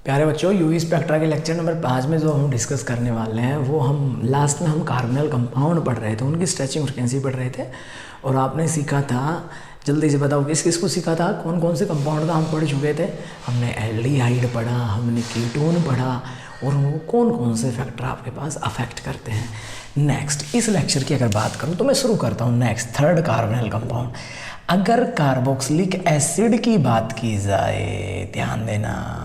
प्यारे बच्चों, UV spectra के लेक्चर नंबर 5 में जो हम डिस्कस करने वाले हैं वो हम लास्ट में हम कार्बोनिल कंपाउंड पढ़ रहे थे, उनकी स्ट्रेचिंग फ्रिक्वेंसी पढ़ रहे थे। और आपने सीखा था, जल्दी से बताओ किस किस को सीखा था, कौन कौन से कंपाउंड का हम पढ़ चुके थे। हमने एल्डिहाइड पढ़ा, हमने कीटोन पढ़ा, और वो कौन कौन से फैक्टर आपके पास अफेक्ट करते हैं। नेक्स्ट इस लेक्चर की अगर बात करूँ तो मैं शुरू करता हूँ। Next third carbonyl compound. अगर कार्बोक्सिलिक एसिड की बात की जाए, ध्यान देना,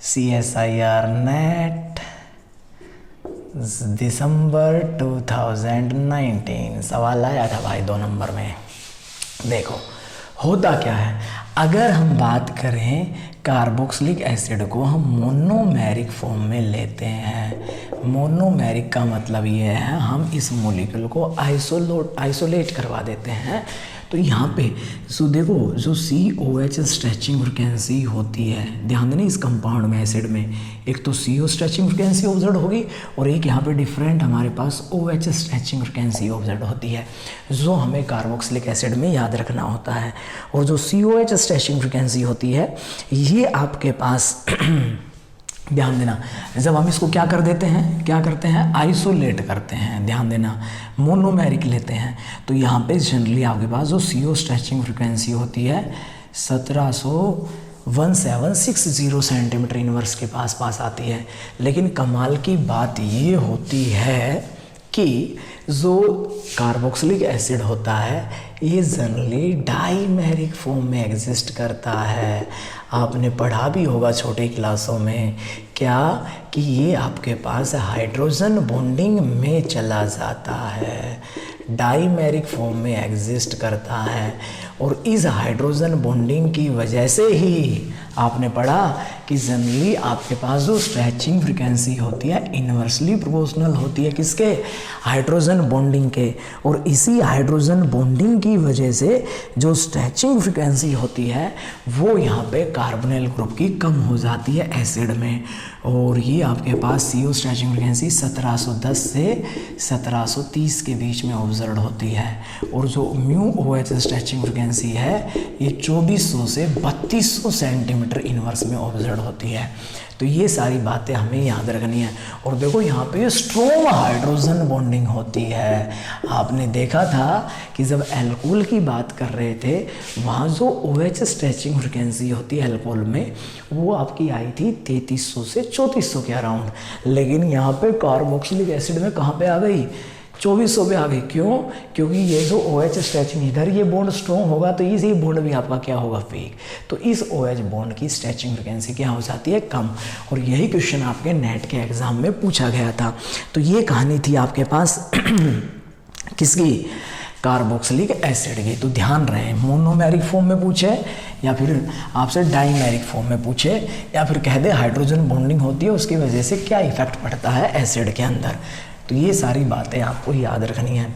CSIR नेट दिसंबर 2019 सवाल आया था भाई 2 नंबर में। देखो होता क्या है, अगर हम बात करें कार्बोक्सिलिक एसिड को हम मोनोमेरिक फॉर्म में लेते हैं। मोनोमेरिक का मतलब ये है हम इस मॉलिक्यूल को आइसोलेट करवा देते हैं। तो यहाँ पे जो देखो जो COH स्ट्रेचिंग फ्रिक्वेंसी होती है, ध्यान देना इस कंपाउंड में एसिड में एक तो CO स्ट्रेचिंग फ्रिक्वेंसी ऑब्जर्व होगी और एक यहाँ पे डिफरेंट हमारे पास OH स्ट्रेचिंग फ्रिक्वेंसी ऑब्जर्व होती है, जो हमें कार्बोक्सिलिक एसिड में याद रखना होता है। और जो COH स्ट्रेचिंग फ्रिक्वेंसी होती है ये आपके पास ध्यान देना, जब हम इसको क्या कर देते हैं, क्या करते हैं, आइसोलेट करते हैं, ध्यान देना, मोनोमेरिक लेते हैं, तो यहाँ पे जनरली आपके पास जो CO स्ट्रेचिंग फ्रिक्वेंसी होती है 1760 सेंटीमीटर इनवर्स के पास आती है। लेकिन कमाल की बात ये होती है कि जो कार्बोक्सिलिक एसिड होता है ये जनरली डाईमेरिक फॉर्म में एग्जिस्ट करता है। आपने पढ़ा भी होगा छोटी क्लासों में क्या, कि ये आपके पास हाइड्रोजन बॉन्डिंग में चला जाता है, डाईमेरिक फॉर्म में एग्जिस्ट करता है। और इस हाइड्रोजन बॉन्डिंग की वजह से ही आपने पढ़ा कि जनरली आपके पास जो स्ट्रेचिंग फ्रिक्वेंसी होती है इन्वर्सली प्रोपोर्शनल होती है किसके, हाइड्रोजन बॉन्डिंग के। और इसी हाइड्रोजन बॉन्डिंग की वजह से जो स्ट्रेचिंग फ्रिक्वेंसी होती है वो यहाँ पे कार्बोनिल ग्रुप की कम हो जाती है एसिड में। और ये आपके पास CO स्ट्रेचिंग फ्रिक्वेंसी 1710 से 1730 के बीच में ऑब्जर्व होती है। और जो μOH स्ट्रेचिंग फ्रिक्वेंसी है ये 2400 से 3200 सेंटीमीटर इनवर्स में ऑब्जर्व होती है। तो ये सारी बातें हमें याद रखनी है। और देखो यहाँ पे स्ट्रॉन्ग हाइड्रोजन बॉन्डिंग होती है। आपने देखा था कि जब एल्कोहल की बात कर रहे थे वहाँ जो OH स्ट्रेचिंग फ्रिक्वेंसी होती है एल्कोहल में वो आपकी आई थी 3300 से 3400 के अराउंड। लेकिन यहाँ पे कार्बोक्सिलिक एसिड में कहाँ पे आ गई, 2400 पे आ गई। क्यों? क्योंकि ये जो OH स्ट्रेचिंग इधर ये बॉन्ड स्ट्रॉन्ग होगा तो इसी बॉन्ड भी आपका क्या होगा, वीक। तो इस OH बॉन्ड की स्ट्रेचिंग फ्रिक्वेंसी क्या हो जाती है, कम। और यही क्वेश्चन आपके नेट के एग्जाम में पूछा गया था। तो ये कहानी थी आपके पास किसकी, कार्बोक्सिलिक एसिड की। तो ध्यान रहे मोनोमेरिक फॉर्म में पूछे या फिर आपसे डाईमेरिक फॉर्म में पूछे या फिर कह दे हाइड्रोजन बॉन्डिंग होती है उसकी वजह से क्या इफेक्ट पड़ता है एसिड के अंदर। तो ये सारी बातें आपको याद रखनी है।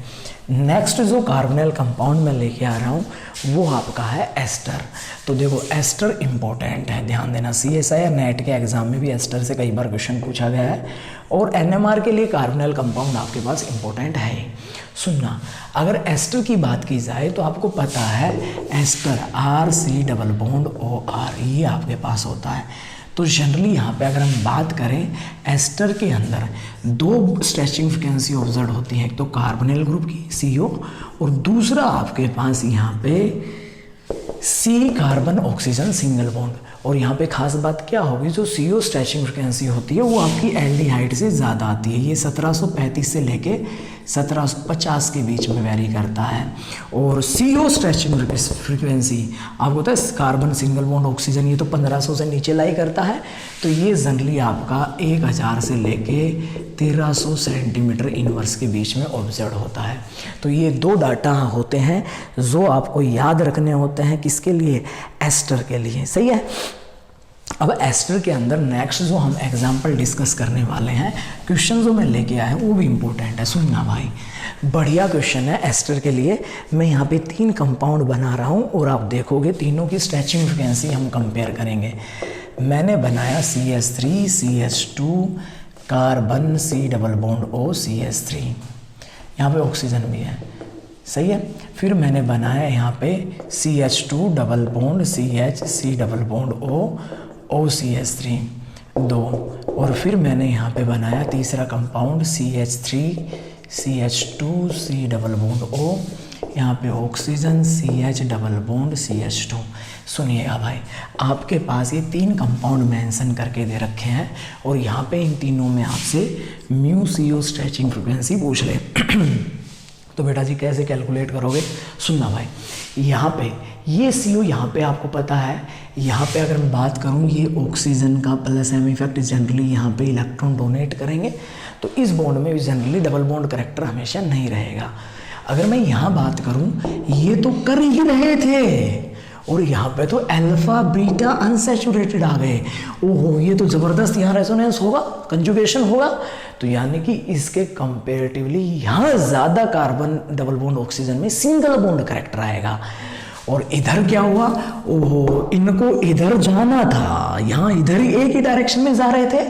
नेक्स्ट जो कार्बोनिल कंपाउंड में लेके आ रहा हूँ वो आपका है एस्टर। तो देखो एस्टर इम्पोर्टेंट है, ध्यान देना, CSIR नेट के एग्जाम में भी एस्टर से कई बार क्वेश्चन पूछा गया है। और NMR के लिए कार्बोनिल कंपाउंड आपके पास इम्पोर्टेंट है ही। सुनना, अगर एस्टर की बात की जाए तो आपको पता है एस्टर RC+OR ये आपके पास होता है। तो जनरली यहाँ पे अगर हम बात करें एस्टर के अंदर 2 स्ट्रेचिंग फ्रिक्वेंसी ऑब्जर्व होती है, एक तो कार्बोनिल ग्रुप की CO और दूसरा आपके पास यहाँ पे C carbon oxygen single bond. और यहाँ पे खास बात क्या होगी, जो CO स्ट्रेचिंग फ्रिक्वेंसी होती है वो आपकी एल्डिहाइड से ज़्यादा आती है। ये 1735 से लेके 1750 के बीच में वेरी करता है। और CO स्ट्रेचिंग फ्रिक्वेंसी आपको पता है कार्बन सिंगल बॉन्ड ऑक्सीजन ये तो 1500 से नीचे लाई करता है। तो ये जनरली आपका 1000 से लेके 1300 सेंटीमीटर इनवर्स के बीच में ऑब्जर्व होता है। तो ये 2 डाटा होते हैं जो आपको याद रखने होते हैं किसके लिए, एस्टर के लिए, सही है। अब एस्टर के अंदर नेक्स्ट जो हम एग्जाम्पल डिस्कस करने वाले हैं, क्वेश्चन जो मैं लेके आया हूँ वो भी इम्पोर्टेंट है, सुनना भाई, बढ़िया क्वेश्चन है एस्टर के लिए। मैं यहाँ पे 3 कंपाउंड बना रहा हूँ और आप देखोगे तीनों की स्ट्रेचिंग फ्रिक्वेंसी हम कंपेयर करेंगे। मैंने बनाया CH3 CH2 carbon C+O CH3, यहाँ पे ऑक्सीजन भी है, सही है। फिर मैंने बनाया यहाँ पे CH2 double bond CH C double bond O OCH3 2, और फिर मैंने यहाँ पे बनाया तीसरा compound CH3 CH2 C double bond O, यहाँ पे oxygen CH double bond CH2। सुनिएगा भाई, आपके पास ये 3 कंपाउंड मेंशन करके दे रखे हैं और यहाँ पे इन तीनों में आपसे म्यू CO स्ट्रेचिंग फ्रीक्वेंसी पूछ ले तो बेटा जी कैसे कैलकुलेट करोगे? सुनना भाई, यहाँ पे ये CO यहाँ पे आपको पता है, यहाँ पे अगर मैं बात करूँ ये ऑक्सीजन का प्लस M इफेक्ट जनरली यहाँ पे इलेक्ट्रॉन डोनेट करेंगे, तो इस बॉन्ड में जनरली डबल बॉन्ड करेक्टर हमेशा नहीं रहेगा। अगर मैं यहाँ बात करूँ, ये तो कर ही रहे थे और यहाँ पे तो अल्फा बीटा अनसैचुरेटेड आ गए। ओहो, ये तो ज़बरदस्त यहाँ रेजोनेंस होगा, कंजुगेशन होगा, तो यानी कि इसके कंपेरेटिवली यहाँ ज़्यादा कार्बन डबल बॉन्ड ऑक्सीजन में सिंगल बॉन्ड करेक्टर आएगा। और इधर क्या हुआ? ओहो, इनको इधर जाना था, यहाँ इधर ही एक ही डायरेक्शन में जा रहे थे,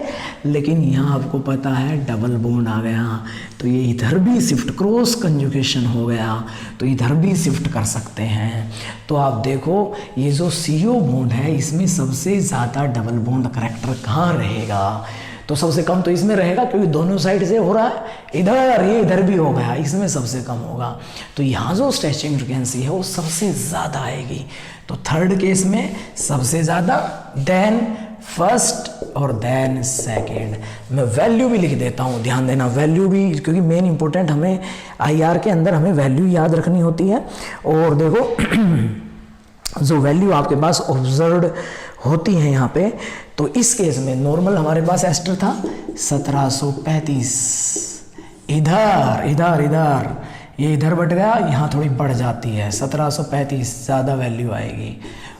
लेकिन यहाँ आपको पता है डबल बॉन्ड आ गया, तो ये इधर भी शिफ्ट, क्रॉस कंजुगेशन हो गया, तो इधर भी शिफ्ट कर सकते हैं। तो आप देखो ये जो CO बॉन्ड है इसमें सबसे ज़्यादा डबल बॉन्ड करेक्टर कहाँ रहेगा? तो सबसे कम तो इसमें रहेगा क्योंकि दोनों साइड से हो रहा है, इधर ये इधर भी हो गया, इसमें सबसे कम होगा। तो यहाँ जो स्ट्रेचिंग फ्रिक्वेंसी है वो सबसे ज़्यादा आएगी। तो थर्ड केस में सबसे ज़्यादा, देन फर्स्ट और देन सेकेंड। मैं वैल्यू भी लिख देता हूँ, ध्यान देना वैल्यू भी, क्योंकि मेन इंपॉर्टेंट हमें IR के अंदर हमें वैल्यू याद रखनी होती है। और देखो जो वैल्यू आपके पास ऑब्जर्व्ड होती है यहाँ पे, तो इस केस में नॉर्मल हमारे पास एस्टर था 1735, इधर इधर इधर ये इधर बढ़ गया, यहाँ थोड़ी बढ़ जाती है 1735 ज़्यादा वैल्यू आएगी,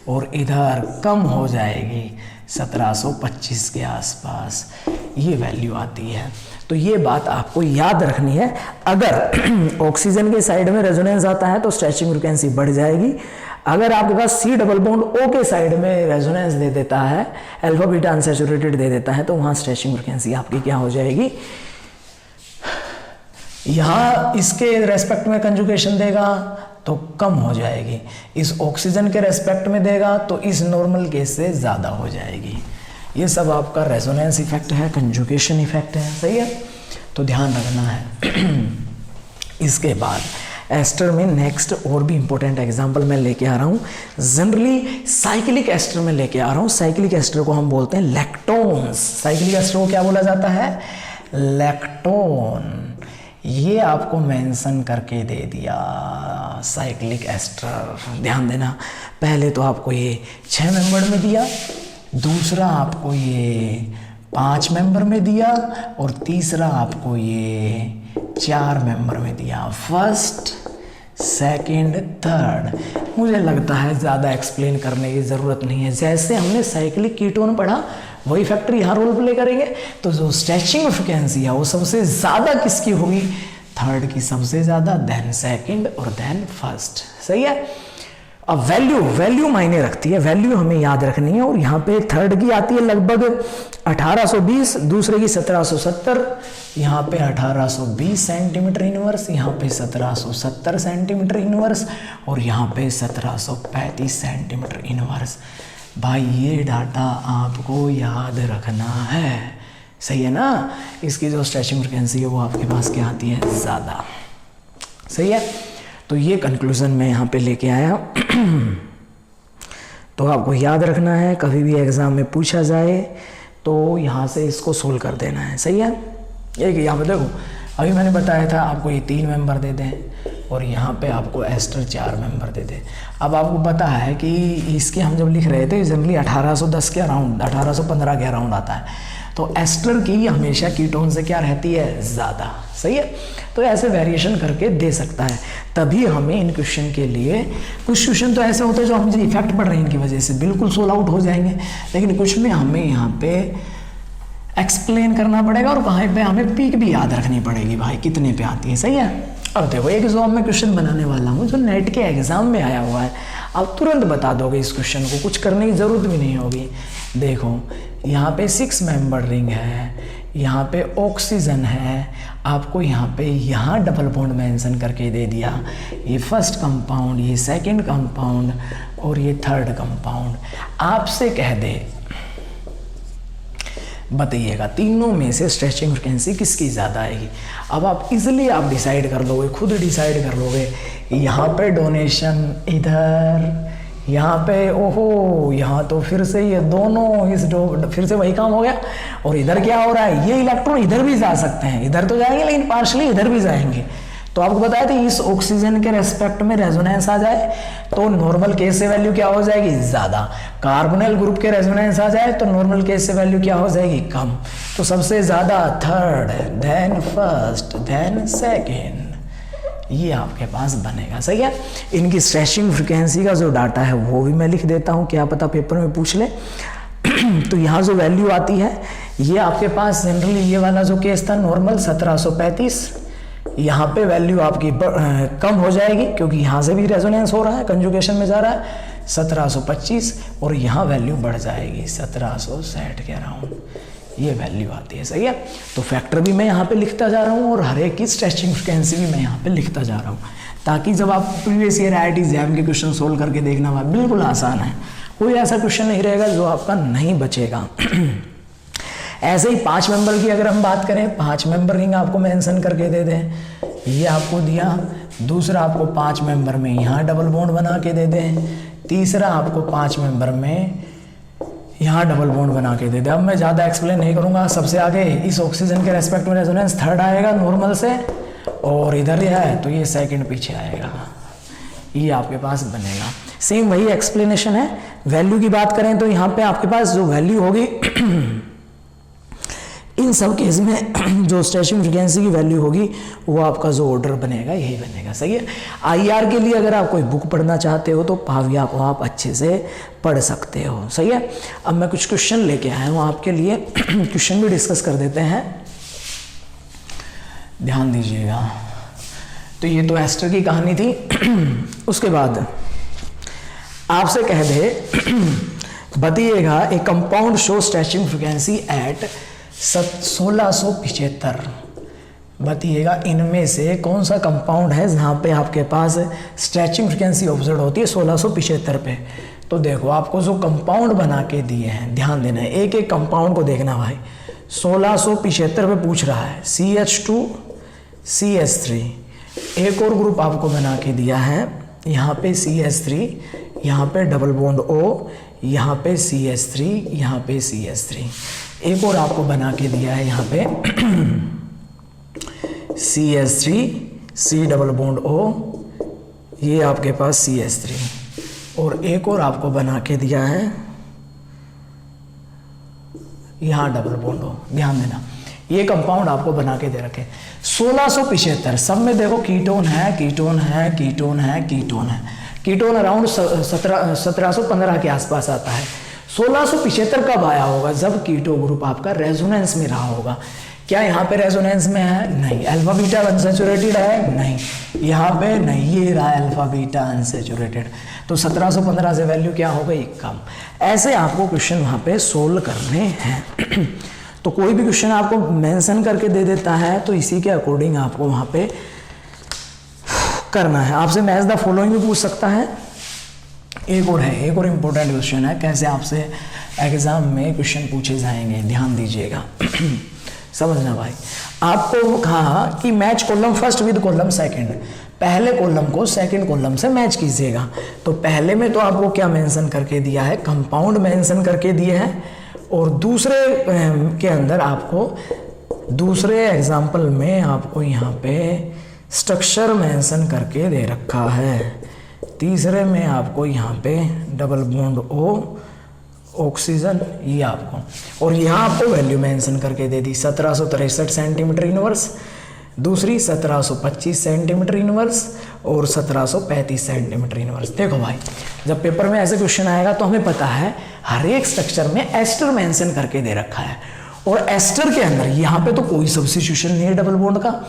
और इधर कम हो जाएगी 1725 के आसपास ये वैल्यू आती है। तो ये बात आपको याद रखनी है। अगर ऑक्सीजन के साइड में रेजोनेंस आता है तो स्ट्रेचिंग फ्रीक्वेंसी बढ़ जाएगी। अगर आपके पास C डबल बॉन्ड O के साइड में रेजोनेंस दे देता है, अल्फा बीटा अनसैचुरेटेड दे देता है, तो वहाँ स्ट्रेचिंग फ्रीक्वेंसी आपकी क्या हो जाएगी? यहाँ इसके रेस्पेक्ट में कंजुगेशन देगा तो कम हो जाएगी, इस ऑक्सीजन के रेस्पेक्ट में देगा तो इस नॉर्मल केस से ज़्यादा हो जाएगी। ये सब आपका रेजोनेंस इफेक्ट है, कंजुगेशन इफेक्ट है, सही है, तो ध्यान रखना है। इसके बाद एस्टर में नेक्स्ट और भी इंपॉर्टेंट एग्जांपल मैं लेके आ रहा हूँ। जनरली साइक्लिक एस्टर में लेके आ रहा हूँ। साइक्लिक एस्टर को हम बोलते हैं लैक्टोन्स। साइक्लिक एस्टर को क्या बोला जाता है? लैक्टोन। ये आपको मेंशन करके दे दिया साइक्लिक एस्टर। ध्यान देना, पहले तो आपको ये 6 मेंबर में दिया, दूसरा आपको ये 5 मेंबर में दिया, और तीसरा आपको ये 4 मेंबर में दिया, फर्स्ट सेकंड थर्ड। मुझे लगता है ज़्यादा एक्सप्लेन करने की ज़रूरत नहीं है। जैसे हमने साइक्लिक कीटोन पढ़ा वही फैक्टर यहाँ रोल प्ले करेंगे। तो जो स्ट्रेचिंग फ्रिक्वेंसी है वो सबसे ज़्यादा किसकी होगी? थर्ड की सबसे ज़्यादा, देन सेकंड और देन फर्स्ट, सही है। अब वैल्यू मायने रखती है, वैल्यू हमें याद रखनी है। और यहाँ पे थर्ड की आती है लगभग 1820, दूसरे की 1770, यहाँ पे 1820 सेंटीमीटर इनवर्स, यहाँ पे 1770 सेंटीमीटर इनवर्स, और यहाँ पे 1735 सेंटीमीटर इनवर्स। भाई ये डाटा आपको याद रखना है, सही है ना। इसकी जो स्ट्रेचिंग फ्रिक्वेंसी है वो आपके पास क्या आती है? ज़्यादा, सही है। तो ये कंक्लूजन मैं यहाँ पे लेके आया। तो आपको याद रखना है, कभी भी एग्ज़ाम में पूछा जाए तो यहाँ से इसको सोल्व कर देना है, सही है। एक यहाँ पे देखो, अभी मैंने बताया था आपको ये 3 मेंबर दे दें और यहाँ पे आपको एस्टर 4 मेंबर दे दें। अब आपको पता है कि इसके हम जब लिख रहे थे जनरली 1810 के अराउंड, 1815 के अराउंड आता है। तो एस्टर की हमेशा कीटोन से क्या रहती है? ज़्यादा, सही है। तो ऐसे वेरिएशन करके दे सकता है। तभी हमें इन क्वेश्चन के लिए, कुछ क्वेश्चन तो ऐसे होते हैं जो हम इफेक्ट पड़ रहे हैं इनकी वजह से बिल्कुल सोल आउट हो जाएंगे, लेकिन कुछ में हमें यहाँ पे एक्सप्लेन करना पड़ेगा और वहाँ पे हमें पीक भी याद रखनी पड़ेगी भाई कितने पे आती है, सही है। अब देखो एक जॉब में क्वेश्चन बनाने वाला हूँ जो नेट के एग्जाम में आया हुआ है, आप तुरंत बता दोगे इस क्वेश्चन को, कुछ करने की ज़रूरत भी नहीं होगी। देखो यहाँ पे 6 मेंबर रिंग है, यहाँ पे ऑक्सीजन है, आपको यहाँ पे यहाँ डबल बॉन्ड मेंशन करके दे दिया, ये फर्स्ट कंपाउंड, ये सेकंड कंपाउंड और ये थर्ड कंपाउंड। आपसे कह दे बताइएगा तीनों में से स्ट्रेचिंग फ्रिक्वेंसी किसकी ज़्यादा आएगी। अब आप इजीली आप डिसाइड कर लोगे, खुद डिसाइड कर लोगे। यहाँ पे डोनेशन इधर, यहाँ पे ओहो, यहाँ तो फिर से ये दोनों फिर से वही काम हो गया। और इधर क्या हो रहा है, ये इलेक्ट्रॉन इधर भी जा सकते हैं, इधर तो जाएंगे लेकिन पार्शली इधर भी जाएंगे। तो आपको बताया था इस ऑक्सीजन के रेस्पेक्ट में रेजोनेंस आ जाए तो नॉर्मल केस से वैल्यू क्या हो जाएगी, ज़्यादा। कार्बोनिल ग्रुप के रेजोनेंस आ जाए तो नॉर्मल केस से वैल्यू क्या हो जाएगी, कम। तो सबसे ज़्यादा third, then first, then second, ये आपके पास बनेगा। सही है। इनकी स्ट्रेचिंग फ्रिक्वेंसी का जो डाटा है वो भी मैं लिख देता हूँ, क्या पता पेपर में पूछ ले। तो यहाँ जो वैल्यू आती है ये आपके पास जनरली ये वाला जो केस था नॉर्मल 1735, यहाँ पे वैल्यू आपकी कम हो जाएगी क्योंकि यहाँ से भी रेजोनेंस हो रहा है, कंजुगेशन में जा रहा है 1725, और यहाँ वैल्यू बढ़ जाएगी 1760 के अराउंड, ये वैल्यू आती है। सही है। तो फैक्टर भी मैं यहाँ पे लिखता जा रहा हूँ और हर एक की स्ट्रेचिंग फ्रिक्वेंसी भी मैं यहाँ पे लिखता जा रहा हूँ, ताकि जब आप प्रीवियस ईयर IIT एग्जाम के क्वेश्चन सोल्व करके देखना हुआ बिल्कुल आसान है, कोई ऐसा क्वेश्चन नहीं रहेगा जो आपका नहीं बचेगा। ऐसे ही 5 मेंबर की अगर हम बात करें, 5 मेंबर रिंग आपको मेंशन करके दे दें, ये आपको दिया। दूसरा आपको 5 मेंबर में यहाँ डबल बॉन्ड बना के दे दें। तीसरा आपको 5 मेंबर में यहाँ डबल बॉन्ड बना के दे दे। अब मैं ज़्यादा एक्सप्लेन नहीं करूँगा। सबसे आगे इस ऑक्सीजन के रेस्पेक्ट में रेजोनेंस थर्ड आएगा नॉर्मल से, और इधर ही है तो ये सेकंड पीछे आएगा, ये आपके पास बनेगा। सेम वही एक्सप्लेनेशन है। वैल्यू की बात करें तो यहाँ पे आपके पास जो वैल्यू होगी इन सब केस में जो स्ट्रेचिंग फ्रिक्वेंसी की वैल्यू होगी वो आपका जो ऑर्डर बनेगा यही बनेगा। सही है। IR के लिए अगर आप कोई बुक पढ़ना चाहते हो तो पाविया को आप अच्छे से पढ़ सकते हो। सही है। अब मैं कुछ क्वेश्चन लेके आया हूँ आपके लिए, क्वेश्चन भी डिस्कस कर देते हैं, ध्यान दीजिएगा। तो ये तो एस्टर की कहानी थी। उसके बाद आपसे कह दे बताइएगा a compound show stretching frequency at 1675, बताइएगा इनमें से कौन सा कंपाउंड है जहाँ पे आपके पास स्ट्रेचिंग फ्रिक्वेंसी ऑब्जर्व होती है 1675 पे। तो देखो आपको जो कंपाउंड बना के दिए हैं, ध्यान देना है, एक एक कंपाउंड को देखना भाई। 1675 पे पूछ रहा है CH2 CH3, एक और ग्रुप आपको बना के दिया है, यहाँ पे CH3, यहाँ पे डबल बॉन्ड O, यहाँ पे CH3, यहाँ पे CH3, एक और आपको बना के दिया है यहाँ पे CH3 C double bond O, ये आपके पास CH3, और एक और आपको बना के दिया है यहाँ डबल बॉन्ड O। ध्यान देना ये कंपाउंड आपको बना के दे रखे 1675। सब में देखो कीटोन है, कीटोन है, कीटोन है, कीटोन है। कीटोन अराउंड 1715 के आसपास आता है। 1675 कब आया होगा, जब कीटो ग्रुप आपका रेजोनेंस में रहा होगा। क्या यहाँ पे रेजोनेंस में है, नहीं। अल्फा बीटा अनसैचुरेटेड है, नहीं। यहाँ पे नहीं, ये रहा अल्फा बीटा अनसैचुरेटेड। तो 1715 से वैल्यू क्या हो गई, कम। ऐसे आपको क्वेश्चन वहाँ पे सोल्व करने हैं। तो कोई भी क्वेश्चन आपको मेंशन करके दे देता है तो इसी के अकॉर्डिंग आपको वहाँ पे करना है। आपसे मैच द फॉलोइंग भी पूछ सकता है। एक और है, एक और इम्पोर्टेंट क्वेश्चन है, कैसे आपसे एग्जाम में क्वेश्चन पूछे जाएंगे, ध्यान दीजिएगा। समझना भाई। आपको कहा कि match column first with column second, पहले कॉलम को सेकंड कॉलम से मैच कीजिएगा। तो पहले में तो आपको क्या मेंशन करके दिया है, कंपाउंड मेंशन करके दिए हैं, और दूसरे के अंदर आपको दूसरे एग्जाम्पल में आपको यहाँ पे स्ट्रक्चर मेंशन करके दे रखा है। तीसरे में आपको यहाँ पे डबल बॉन्ड O, ऑक्सीजन, ये आपको, और यहाँ आपको वैल्यू मेंशन करके दे दी 1763 सेंटीमीटर इनवर्स, दूसरी 1725 सेंटीमीटर इनवर्स, और 1735 सेंटीमीटर इनवर्स। देखो भाई जब पेपर में ऐसे क्वेश्चन आएगा तो हमें पता है हर एक स्ट्रक्चर में एस्टर मेंशन करके दे रखा है, और एस्टर के अंदर यहाँ पे तो कोई सब्स्टिट्यूशन नहीं है डबल बॉन्ड का।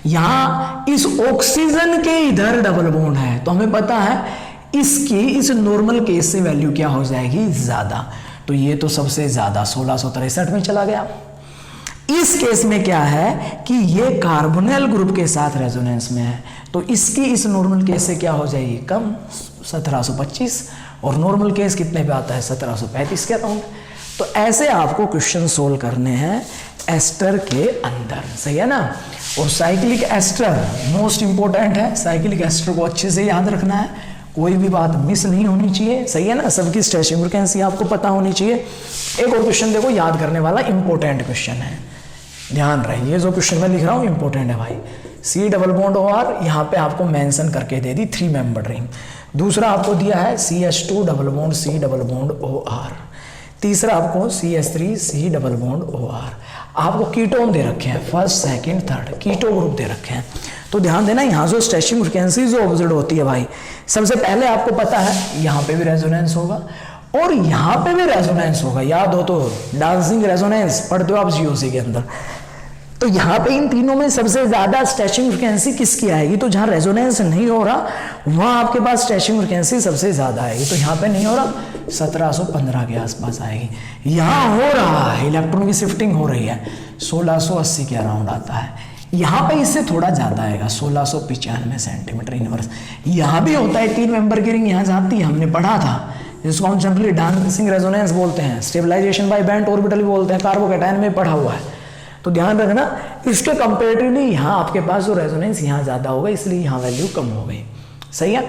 यहाँ इस ऑक्सीजन के इधर डबल बॉन्ड है, तो हमें पता है इसकी इस नॉर्मल केस से वैल्यू क्या हो जाएगी, ज्यादा। तो ये तो सबसे ज्यादा 1663 में चला गया। इस केस में क्या है कि ये कार्बोनिल ग्रुप के साथ रेजोनेंस में है, तो इसकी इस नॉर्मल केस से क्या हो जाएगी, कम, 1725, और नॉर्मल केस कितने पे आता है, 1735 के अराउंड। तो ऐसे आपको क्वेश्चन सोल्व करने हैं एस्टर के अंदर, सही है ना। और साइक्लिक एस्टर मोस्ट इंपॉर्टेंट है, साइक्लिक एस्टर को अच्छे से याद रखना है, कोई भी बात मिस नहीं होनी चाहिए, सही है ना। सबकी स्ट्रेचिंग फ्रीक्वेंसी आपको पता होनी चाहिए। एक और क्वेश्चन देखो याद करने वाला, इंपॉर्टेंट क्वेश्चन है, ध्यान रहे, ये जो क्वेश्चन मैं लिख रहा हूँ इंपॉर्टेंट है भाई। सी डबल बॉन्ड OR यहाँ पे आपको मेंशन करके दे दी 3 मेंबर रिंग। दूसरा आपको दिया है CH2 double bond C double bond OR। तीसरा आपको CH3 C double bond OR। आपको कीटोन दे रखे हैं, first second third keto group दे रखे हैं। तो ध्यान देना, यहाँ जो स्ट्रेचिंग फ्रीक्वेंसी जो ऑब्जर्व होती है भाई, सबसे पहले आपको पता है यहाँ पे भी रेजोनेंस होगा और यहाँ पे भी रेजोनेंस होगा, याद हो तो डांसिंग रेजोनेंस पढ़ते हो आप GOC के अंदर। तो यहाँ पे इन तीनों में सबसे ज्यादा स्ट्रेचिंग फ्रीक्वेंसी किसकी आएगी, तो जहाँ रेजोनेंस नहीं हो रहा वहां आपके पास स्ट्रेचिंग फ्रीक्वेंसी सबसे ज्यादा आएगी। तो यहाँ पे नहीं हो रहा, 1715 के आसपास आएगी। यहाँ हो रहा है, इलेक्ट्रॉन की शिफ्टिंग हो रही है, 1680 के अराउंड आता है। यहाँ पे इससे थोड़ा ज्यादा आएगा, 1695 सेंटीमीटर इनवर्स। यहाँ भी होता है, 3 मेंबर की रिंग यहाँ जाती है, हमने पढ़ा था, जिसको हम जनरली डांसिंग रेजोनेंस बोलते हैं, स्टेबलाइजेशन बाय बैंड ऑर्बिटल भी बोलते हैं, कार्बोकैटायन में पढ़ा हुआ है। तो ध्यान रखना, इसके कंपेरेटिवली यहाँ आपके पास जो रेजोनेंस यहाँ ज़्यादा होगा, इसलिए यहाँ वैल्यू कम हो गई, सही है।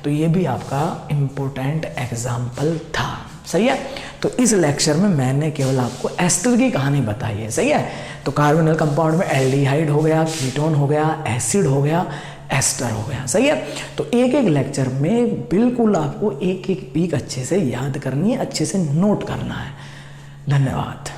तो ये भी आपका इम्पोर्टेंट एग्जाम्पल था, सही है। तो इस लेक्चर में मैंने केवल आपको एस्टर की कहानी बताई है, सही है। तो कार्बोनिल कंपाउंड में एल्डिहाइड हो गया, कीटोन हो गया, एसिड हो गया, एस्टर हो गया, सही है। तो एक एक लेक्चर में बिल्कुल आपको एक एक पीक अच्छे से याद करनी है, अच्छे से नोट करना है। धन्यवाद।